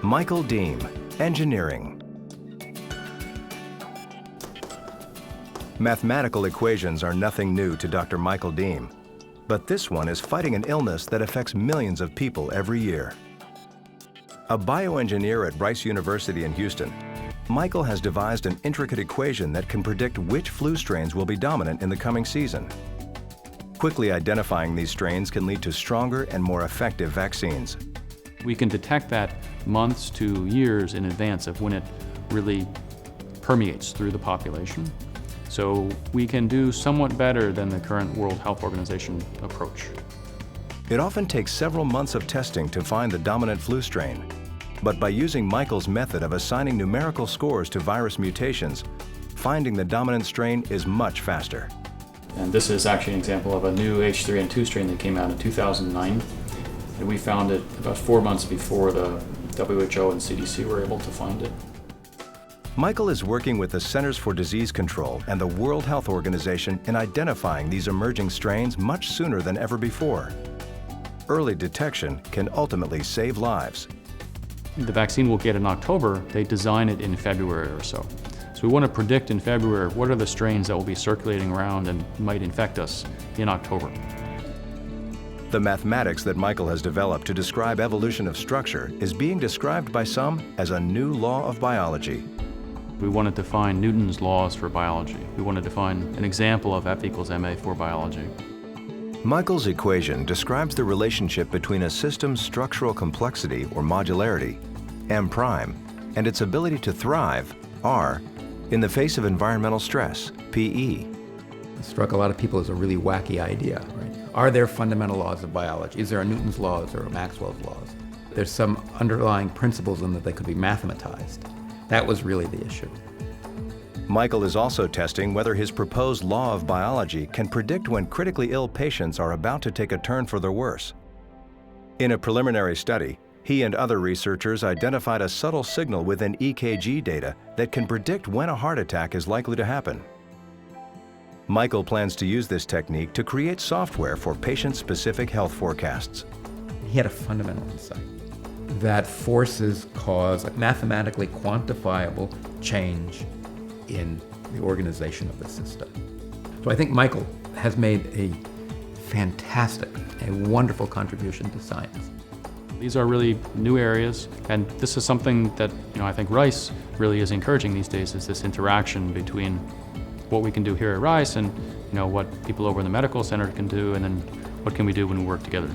Michael Deem, Engineering. Mathematical equations are nothing new to Dr. Michael Deem, but this one is fighting an illness that affects millions of people every year. A bioengineer at Rice University in Houston, Michael has devised an intricate equation that can predict which flu strains will be dominant in the coming season. Quickly identifying these strains can lead to stronger and more effective vaccines. We can detect that months to years in advance of when it really permeates through the population. So we can do somewhat better than the current World Health Organization approach. It often takes several months of testing to find the dominant flu strain. But by using Michael's method of assigning numerical scores to virus mutations, finding the dominant strain is much faster. And this is actually an example of a new H3N2 strain that came out in 2009. And we found it about 4 months before the WHO and CDC were able to find it. Michael is working with the Centers for Disease Control and the World Health Organization in identifying these emerging strains much sooner than ever before. Early detection can ultimately save lives. The vaccine we'll get in October, they design it in February or so. So we want to predict in February what are the strains that will be circulating around and might infect us in October. The mathematics that Michael has developed to describe evolution of structure is being described by some as a new law of biology. We want to define Newton's laws for biology. We want to define an example of F equals ma for biology. Michael's equation describes the relationship between a system's structural complexity, or modularity, M prime, and its ability to thrive, R, in the face of environmental stress, PE. It struck a lot of people as a really wacky idea, right? Are there fundamental laws of biology? Is there a Newton's laws or a Maxwell's laws? There's some underlying principles in that they could be mathematized. That was really the issue. Michael is also testing whether his proposed law of biology can predict when critically ill patients are about to take a turn for the worse. In a preliminary study, he and other researchers identified a subtle signal within EKG data that can predict when a heart attack is likely to happen. Michael plans to use this technique to create software for patient-specific health forecasts. He had a fundamental insight that forces cause a mathematically quantifiable change in the organization of the system. So I think Michael has made a fantastic, a wonderful contribution to science. These are really new areas, and this is something that I think Rice really is encouraging these days, is this interaction between what we can do here at Rice and what people over in the medical center can do, and then what can we do when we work together.